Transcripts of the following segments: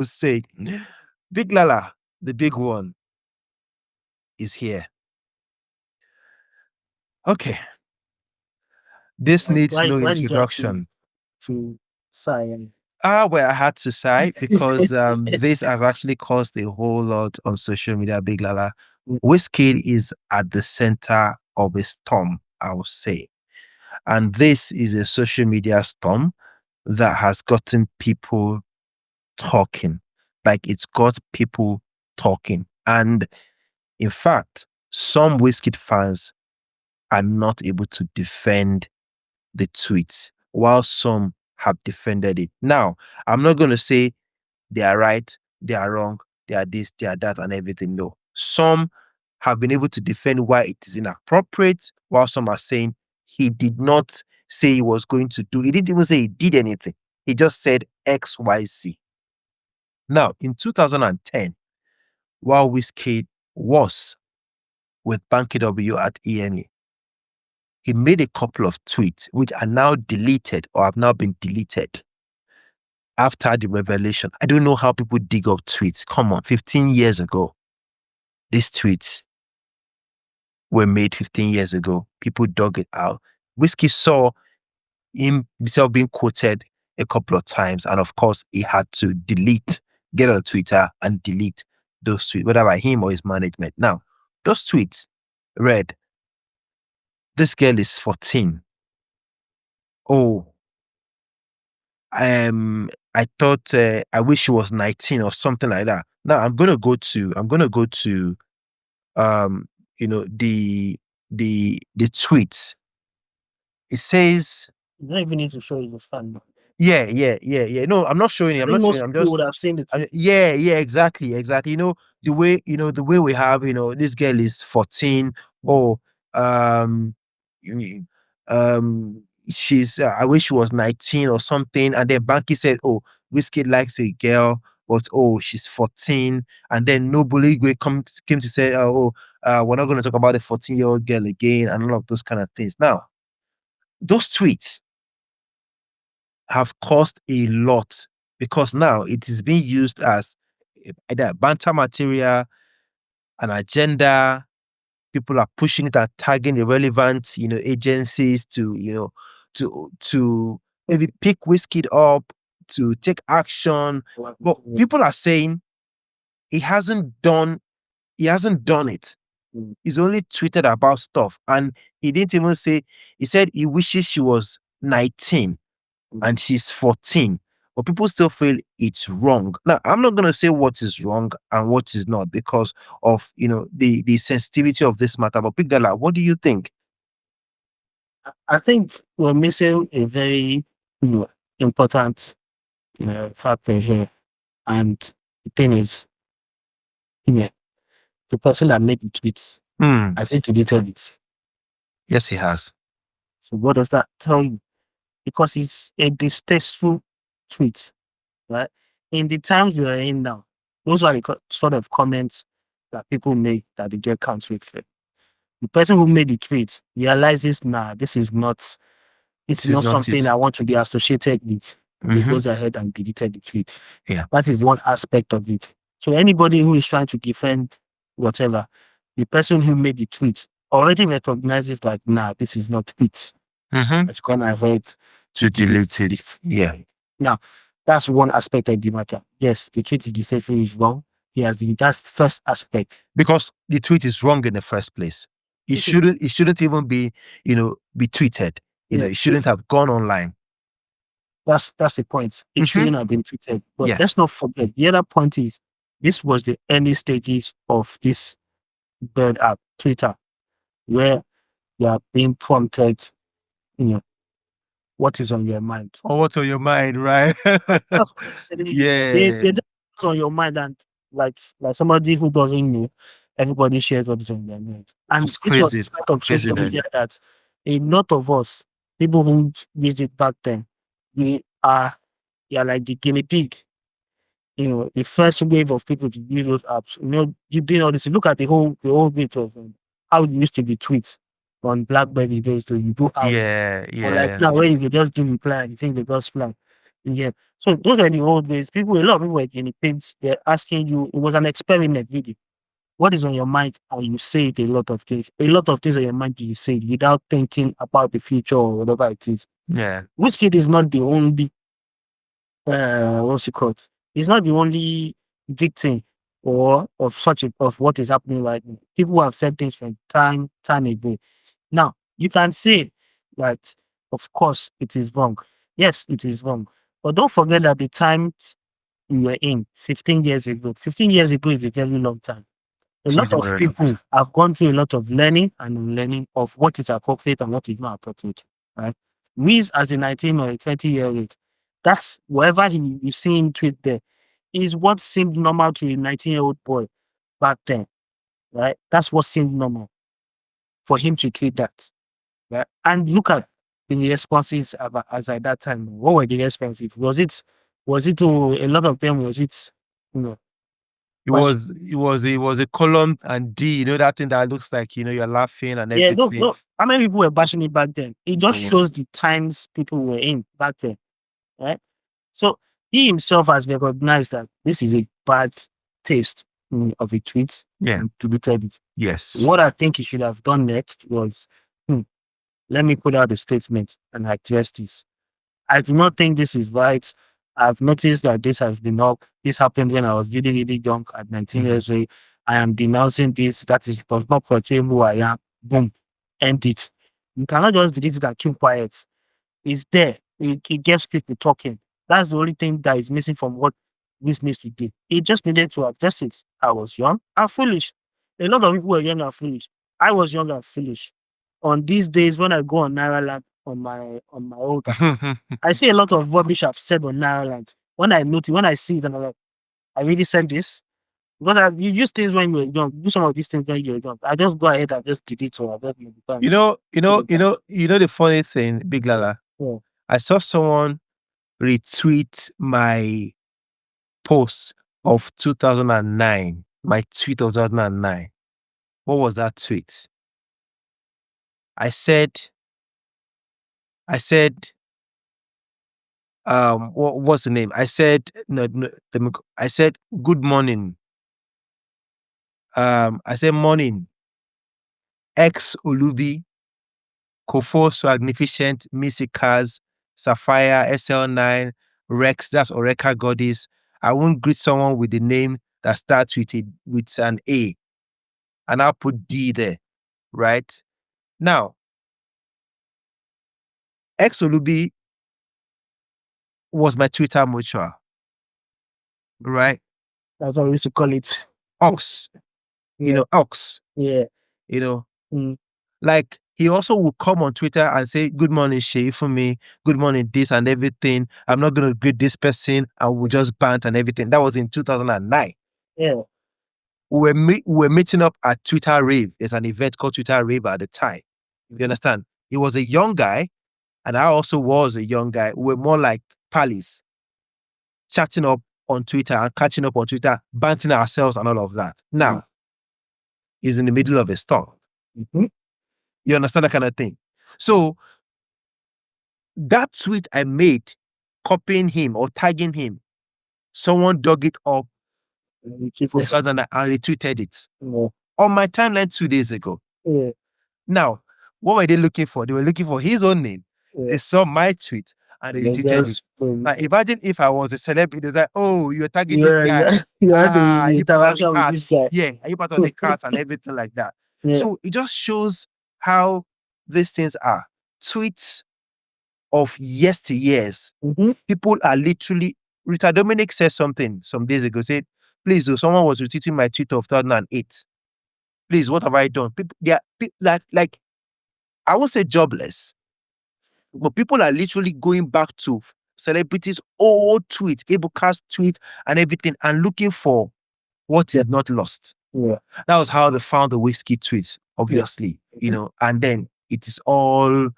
would say, Big Lala, the big one, is here. Okay. This needs no Why did you have introduction. to sigh? Well, I had to sigh because this has actually caused a whole lot on social media, Big Lala. Wizkid is at the center of a storm, I would say. And this is a social media storm that has gotten people talking. Like it's got people talking. And in fact, some Wizkid fans are not able to defend the tweets, while some have defended it. Now, I'm not going to say they are right, they are wrong, they are this, they are that, and everything. No. Some have been able to defend why it is inappropriate, while some are saying he did not say he was going to do. He didn't even say he did anything. He just said X, Y, Z. Now, in 2010, while Wizkid was with Banky W at EMA, he made a couple of tweets which are now deleted or have now been deleted after the revelation. I don't know how people dig up tweets. Come on, 15 years ago, these tweets were made 15 years ago. People dug it out. Wizkid saw himself being quoted a couple of times, and of course, he had to get on Twitter and delete those tweets, whether by him or his management. Now, those tweets read, "This girl is 14. Oh, I thought I wish she was 19 or something like that." Now I'm gonna go to um the tweets. It says, You don't even need to show it was fun. yeah. No, I'm not showing it. I'm not showing it. I'm People just would have seen it. yeah, exactly. The way we have, this girl is 14. Oh, you mean, she's I wish she was 19 or something. And then Banky said, oh, Wizkid likes a girl, but oh, she's 14. And then nobody came to say, we're not going to talk about the 14-year-old girl again, and all of those kind of things. Now, those tweets have caused a lot because now it is being used as either banter material, an agenda. People are pushing it and tagging irrelevant, agencies to maybe pick Wizkid up to take action. But people are saying he hasn't done it. He's only tweeted about stuff, and he didn't even say. He said he wishes she was 19 and she's 14. But people still feel it's wrong. Now, I'm not going to say what is wrong and what is not because of, the sensitivity of this matter. But Big Dala, what do you think? I think we're missing a very important factor here. And the thing is, the person that made the tweets, I think deleted it. Yes, he has. So what does that tell you? Because it's a distasteful tweet, right? In the times we are in now, those are the sort of comments that people make that they get counted for. The person who made the tweet realizes, this is not, it's not something I want to be associated with. He goes ahead and deleted the tweet. Yeah. That is one aspect of it. So anybody who is trying to defend whatever, the person who made the tweet already recognizes that, this is not it. It's going to avoid to delete it. Yeah. Now, that's one aspect of the matter. Yes, the tweet is deceitful is wrong. That's the first aspect. Because the tweet is wrong in the first place. It shouldn't even be, be tweeted. It shouldn't have gone online. That's the point. It shouldn't have been tweeted. But Yeah. let's not forget, the other point is this was the early stages of this bird app, Twitter, where you are being prompted, what is on your mind. Or what's on your mind, right? Yeah. What's on your mind, and like somebody who doesn't know, everybody shares what is on their mind. And It's this was crazy. the part of social media that a lot of us, people who used it back then, we are like the guinea pig. The first wave of people to use those apps. You doing all this. Look at the whole bit of how it used to be tweets on BlackBerry days. You do out. Yeah. Or like now, when you just do reply, you think the God's plan. Yeah. So those are the old ways. A lot of people were guinea pigs. They're asking you, it was an experiment, really. What is on your mind? And you say it a lot of things. A lot of things on your mind you say it without thinking about the future or whatever it is. Yeah. Wizkid is not the only what's it called? He's not the only victim or of what is happening right now. People have said things from time ago. Now you can say that of course it is wrong. Yes, it is wrong. But don't forget that the time you were in 15 years ago. 15 years ago is a very long time. A It lot is a of very long people time. have gone through a lot of learning and unlearning of what is appropriate and what is not appropriate. Right? Wiz as a 19 or a 20-year-old, that's whatever you see him tweet there is what seemed normal to a 19-year-old boy back then. Right? That's what seemed normal for him to tweet that. Right? And look at the responses as at that time. What were the responses? A lot of them was it, you know, It was a column and D, that thing that looks like, you're laughing and yeah, no, everything. no. How many people were bashing it back then? It just Yeah. shows the times people were in back then, right? So he himself has recognized that this is a bad taste of a tweet Yeah. and deleted it. Yes. What I think he should have done next was, let me put out a statement and address this. I do not think this is right. I've noticed that this has been up. This happened when I was really, really young at 19 years old. I am denouncing this. That is does not portray who I am. Boom. End it. You cannot just delete it and keep quiet. It's there. It gets people talking. That's the only thing that is missing from what this needs to do. It just needed to address it. I was young and foolish. A lot of people were young and foolish. I was young and foolish. On these days when I go on Naira Land on my old I see a lot of rubbish I've said on Ireland. When I see it, and I'm like, I really said this because you use things when you're young. Do some of these things when you're young. I just go ahead and just delete or I just become. The funny thing, Big Lala. Yeah. I saw someone retweet my post of 2009, my tweet of 2009. What was that tweet? I said, what's the name? I said, no, I said, good morning. I said, morning. Ex Olubi, Kofo Magnificent, Missy Cars, Sapphire, SL9, Rex, that's Oreka Goddess. I won't greet someone with the name that starts with an A. And I'll put D there, right? Now, Ex Olubi was my Twitter mutual, right? That's what we used to call it. Ox, Ox, Yeah. Like, he also would come on Twitter and say, good morning, Shay, for me. Good morning, this and everything. I'm not going to greet this person. And we'll just bant and everything. That was in 2009. Yeah. We were meeting up at Twitter Rave. There's an event called Twitter Rave at the time. You understand? He was a young guy, and I also was a young guy. We were more like pals, chatting up on Twitter and catching up on Twitter, banting ourselves and all of that. Now, he's in the middle of a storm. You understand that kind of thing? So, that tweet I made, copying him or tagging him, someone dug it up and retweeted it on my timeline 2 days ago. Yeah. Now, what were they looking for? They were looking for his own name. They saw my tweet and they retweeted it. Now, imagine if I was a celebrity, they're like, oh, you're tagging this guy. You had Ah, the you part of the interaction with cards. this guy. Yeah, are you part of the cards and everything like that? Yeah. So it just shows how these things are. Tweets of yesteryears. People are literally. Rita Dominic said something some days ago. Said, please, someone was retweeting my tweet of 2008. Please, what have I done? People, they are like I won't say jobless, but people are literally going back to celebrities' old tweet, Cablecast tweet, and everything, and looking for what is not lost. Yeah. That was how they found the Wizkid tweets, obviously, and then it is all,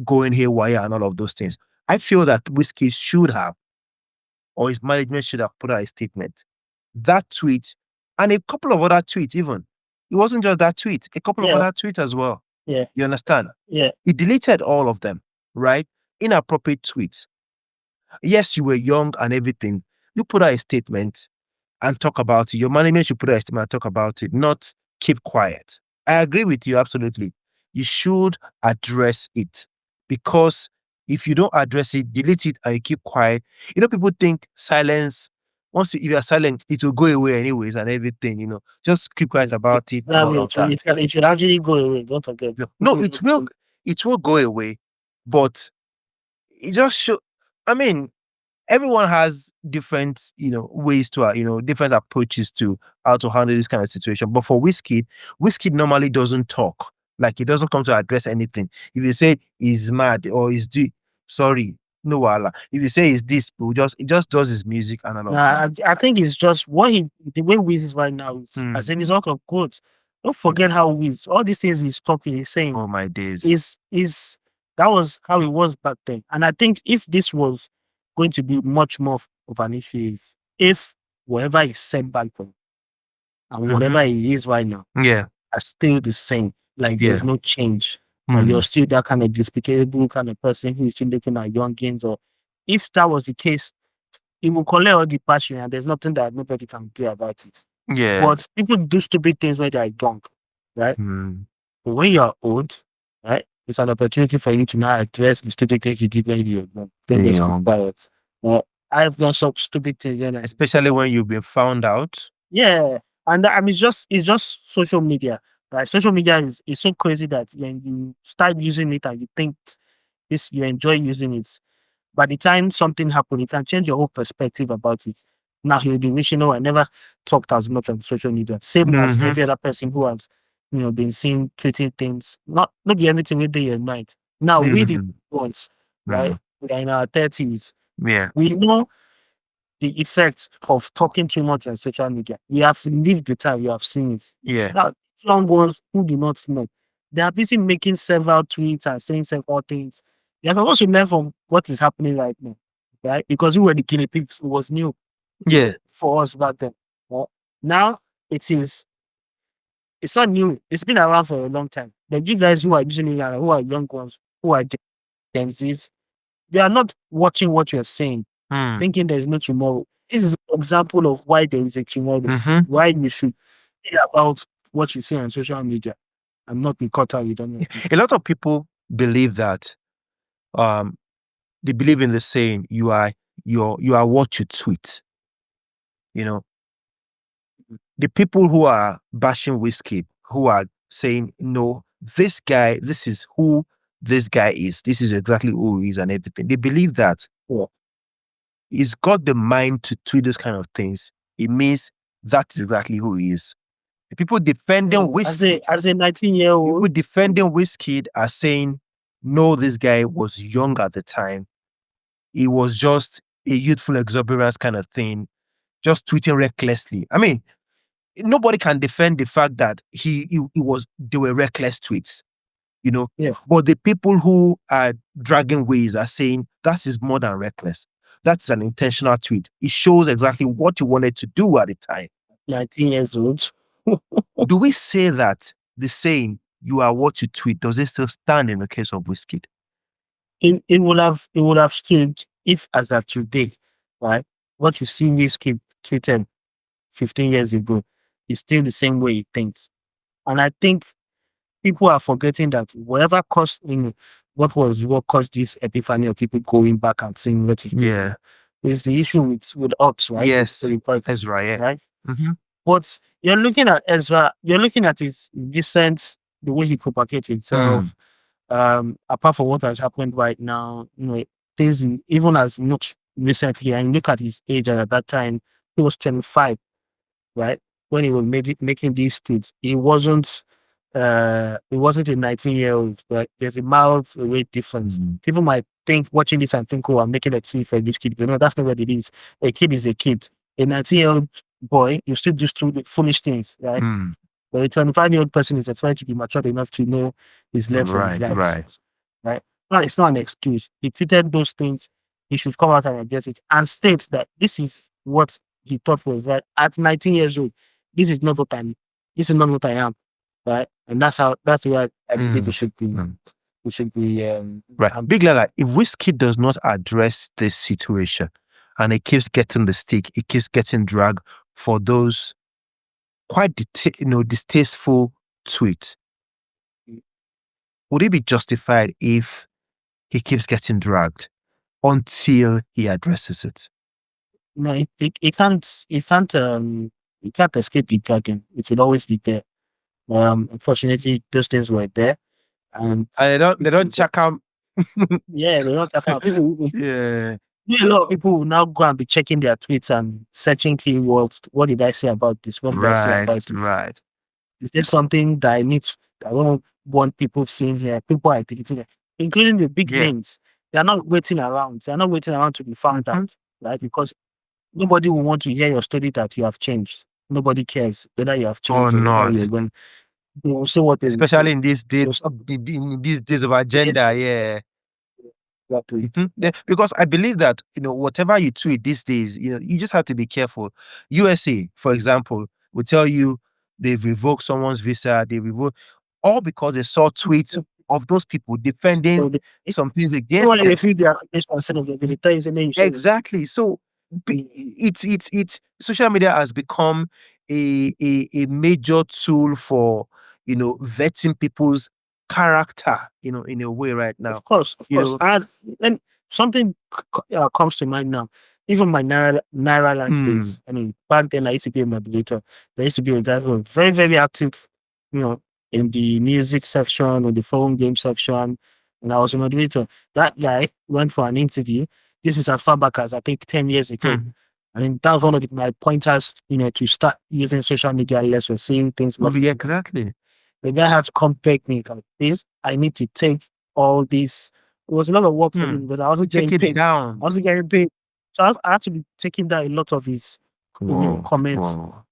going haywire and all of those things. I feel that Wizkid should have, or his management should have put out a statement. That tweet, and a couple of other tweets even. It wasn't just that tweet, a couple of other tweets as well. Yeah. You understand? Yeah. He deleted all of them, right? Inappropriate tweets. Yes, you were young and everything. You put out a statement and talk about it. Your management should put out a statement and talk about it, not keep quiet. I agree with you absolutely. You should address it, because if you don't address it, delete it, and you keep quiet, people think silence. If you are silent, it will go away anyways and everything. Just keep quiet about it and That all way, of that. it should actually go away. Don't forget. No, it will go away, but it just show. I mean, everyone has different, ways to, different approaches to how to handle this kind of situation. But for Wizkid normally doesn't talk. Like, he doesn't come to address anything. If you say he's mad or sorry, no wala. If you say he's this, he just does his music and all of that. I think it's just the way Wiz is right now. Is as a result of growth. Don't forget how Wiz, all these things he's talking, he's saying, Oh my days. is that was how it was back then. And I think if this was going to be much more of an issue, is if whatever is said back then and whatever he is right now Yeah. are still the same. Like Yeah. there's no change. Like you're still that kind of despicable kind of person who is still looking at youngins. Or if that was the case, he will collect all the passion and there's nothing that nobody can do about it. Yeah. But people do stupid things when they are young, right? But when you're old, right, it's an opportunity for you to now address the stupid things you did when you were young. Don't just keep quiet. Well, I've done some stupid things. Especially when you've been found out. Yeah. And I mean, it's just social media, right? Social media is so crazy that when you start using it and you think you enjoy using it, by the time something happens, it can change your whole perspective about it. Now he'll be wishing, I never talked as much on social media. Same as every other person who has, been seen tweeting things, not be anything within your mind. Now we the ones, right? We are in our 30s. Yeah. We know the effects of talking too much on social media. We have lived the time, we have seen it. Yeah. Now, young ones who do not know, they are busy making several tweets and saying several things. You are supposed to learn from what is happening right now, right? Because we were the guinea pigs. It was new Yeah. for us back then. Right? Now it's not new. It's been around for a long time. But you guys who are using it, who are young ones, who are Gen Zs, they are not watching what you're saying, thinking there's no tomorrow. This is an example of why there is a tomorrow. Why you should think about what you see on social media and not be caught out with them. A lot of people believe that they believe in the saying, you are what you tweet. The people who are bashing Wizkid, who are saying, no, this guy, this is who this guy is. This is exactly who he is and everything. They believe that he's got the mind to tweet those kind of things. It means that's exactly who he is. The people defending Wizkid, as a 19-year-old, people defending Wizkid are saying, no, this guy was young at the time. It was just a youthful exuberance kind of thing, just tweeting recklessly. I mean, nobody can defend the fact that they were reckless tweets, Yeah. But the people who are dragging ways are saying that is more than reckless. That's an intentional tweet. It shows exactly what you wanted to do at the time. 19 years old. Do we say that the saying, you are what you tweet, does it still stand in the case of Wizkid? It would have stood if, as of today, right, what you see Wizkid tweeted 15 years ago is still the same way he thinks. And I think people are forgetting that whatever caused, what caused this epiphany of people going back and saying what he did is the issue with Ops, right? Yes, Ezra, yeah. right? But you're looking at Ezra, you're looking at his recent, the way he propagates himself, apart from what has happened right now, things even as much recently, and look at his age, and at that time he was 25, right? When he was making these tweets, he wasn't a 19-year-old, but there's a mild weight difference. People might think, watching this and think, oh, I'm making a tweet for a rich kid. That's not what it is. A kid is a kid. A 19-year-old boy, you still do stupid, foolish things, right? But a 25-year-old person is trying to be mature enough to know his left from his right. No, it's not an excuse. He tweeted those things. He should come out and address it and state that this is what he thought was right. At 19 years old, this is not what I am, right? And that's the way I believe it should be. we should be Right. Big Lala, if Wizkid does not address this situation and it keeps getting the stick, it keeps getting dragged for those quite distasteful tweets, would it be justified if he keeps getting dragged until he addresses it? No, it can't escape the dragon. It will always be there. Unfortunately, those things were there, and They don't check out. yeah, they don't talk about people. Yeah. Yeah, a lot of people will now go and be checking their tweets and searching keywords. What did I say about this? What did I say about this? Right. Is there something that I don't want people seeing here? People are deleting it, including the big names. They are not waiting around. They are not waiting around to be found out, right? Because nobody will want to hear your story that you have changed. Nobody cares whether you have Or changed or whether not. you're going. They will say what they will say. Especially in these days, in these days of agenda, yeah. Because I believe that, whatever you tweet these days, you just have to be careful. USA, for example, will tell you they've revoked someone's visa, they revoke all because they saw tweets of those people defending some things against Nobody them. will feel their concern of the tell you say, "Man, you should-" Exactly. So it's social media has become a major tool for vetting people's character, in a way right now. Of course. And something comes to mind now. Even my Naira Land days. I mean, back then I used to be a moderator. There used to be a guy who was very, very active, in the music section or the phone game section. And I was a moderator. That guy went for an interview. This is as far back as I think 10 years ago. I mean, that was one of my pointers, to start using social media less or seeing things. Exactly. The guy had to come beg me like this. I need to take all this. It was a lot of work for me, but I wasn't getting Take it paid. I down. wasn't getting paid. So I had to be taking down a lot of his comments, on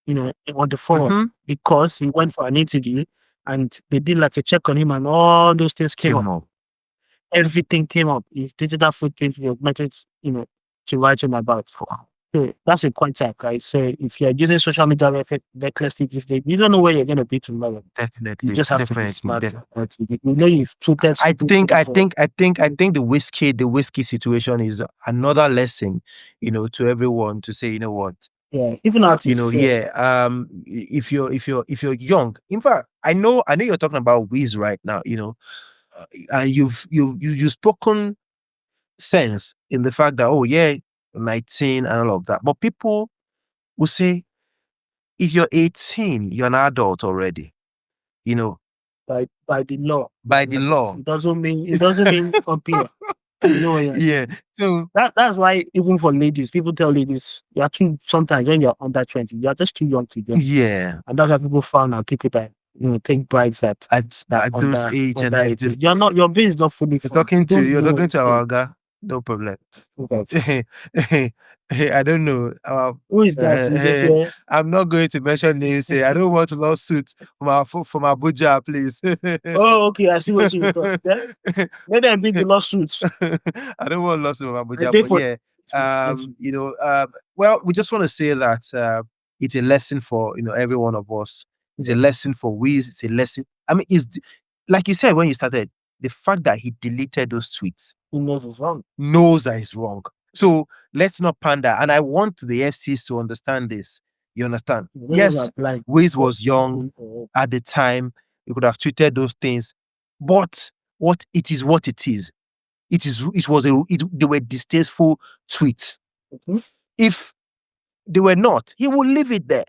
the forum because he went for an interview and they did like a check on him and all those things came up. Everything came up. His digital footprint was meant, to write him about. So that's a pointer, guys. So if you're using social media recklessly these days, you don't know where you're going to be tomorrow. Definitely. You just have to be smart. I think the whiskey situation is another lesson, to everyone to say, what. Yeah, even artists. If you're young, in fact, I know you're talking about Wiz right now, and you've spoken sense in the fact that, oh yeah, 19 and all of that. But people will say, if you're 18, you're an adult already, by the law. by the law. It doesn't mean compare. Yeah. So that's why even for ladies, people tell ladies you are too. Sometimes when you're under 20, you are just too young to get. Yeah. And that's why people found out people that take brides that at those age and I just, you're not, your brain is not fully you're formed. talking to our guy. No problem. I don't know. Who is that? I'm not going to mention names. I don't want a lawsuit from Abuja, please. Oh, okay. I see what you thought. Let them bring the lawsuits. I don't want lawsuit from Abuja, but well, we just want to say that it's a lesson for every one of us. It's a lesson for Wiz. It's a lesson. I mean, it's like you said when you started, the fact that he deleted those tweets. He knows it's wrong. Knows that it's wrong. So let's not pander. And I want the FCs to understand this. You understand? Yes, Wiz was young at the time. He could have tweeted those things. But what it is. They were distasteful tweets. If they were not, he would leave it there.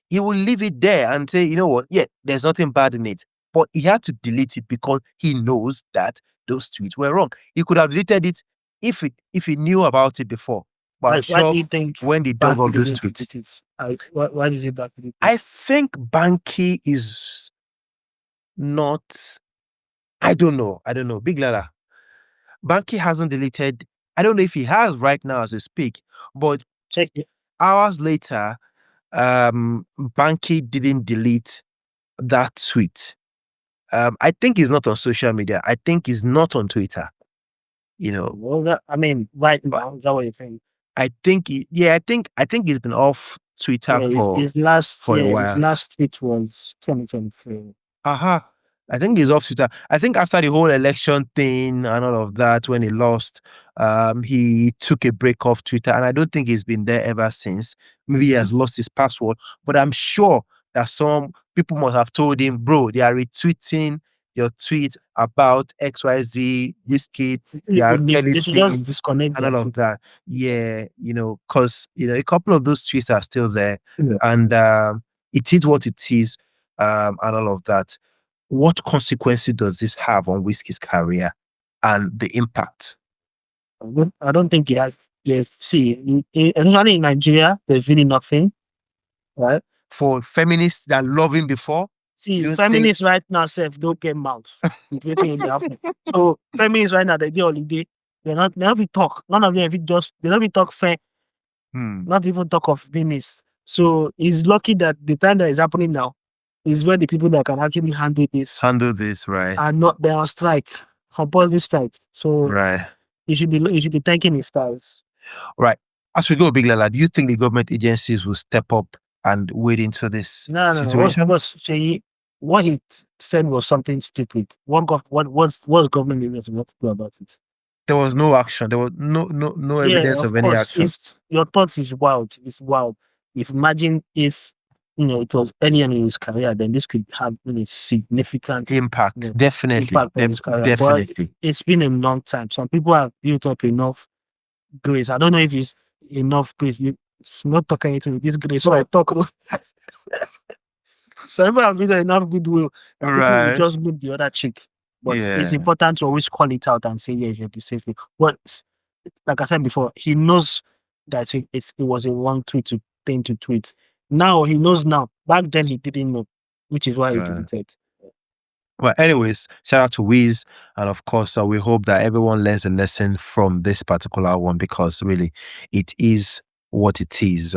He will leave it there and say, you know what? Yeah, there's nothing bad in it. But he had to delete it because he knows that those tweets were wrong. He could have deleted it if he knew about it before. But why do you think when they dug up those tweets, why did he back it? I think Banky is not. I don't know. Big Lala. Banky hasn't deleted. I don't know if he has right now as I speak. But check it. Hours later, Banky didn't delete that tweet. I think he's not on social media. I think he's not on Twitter. Well, right now, is that what you think? I think he's been off Twitter for his last a while. His last tweet was 2023. I think he's off Twitter. I think after the whole election thing and all of that, when he lost, he took a break off Twitter, and I don't think he's been there ever since. Maybe he has lost his password, but I'm sure that some people must have told him, bro, they are retweeting your tweet about XYZ, Wizkid, the R. Kelly They should just thing, disconnect and their all of Twitter. that. Yeah, because a couple of those tweets are still there, Yeah. and it is what it is, and all of that. What consequences does this have on Whiskey's career and the impact? I don't think he has. Yes, see, especially in Nigeria, there's really nothing, right? For feminists that love him before, you See, don't think? feminists right now, self don't get mouths. It's waiting in the happen. So feminists right now, they get holiday. They don't even talk. None of them even just they don't even talk fair, Hmm. not even talk of business. So he's lucky that the time that is happening now is when the people that can actually handle this Handle this, right? are not they're on strike, compulsory strike. So Right. he should be thanking his stars. Right. As we go, Big Lala, do you think the government agencies will step up and wade into this No. situation? What he said was something stupid. What's government agency supposed to do about it? There was no action. There was no Yeah, evidence of of any course. action. It's your thoughts is wild. It's wild. If imagine if it was earlier in his career, then this could have significant Impact, definitely, impact on his career. But definitely. it's been a long time. Some people have built up enough grace. I don't know if it's enough grace. It's not talking to this grace. So I talk. So people have built enough goodwill that people will Right. just move the other cheek. But it's Yeah. important to always call it out and say, yeah, you're the safe. But like I said before, he knows that it was a wrong tweet to thing to tweet. Now he knows now. Back then he didn't know, which is why he Right. deleted. Well, anyways, shout out to Wiz. And of course, we hope that everyone learns a lesson from this particular one because really it is what it is.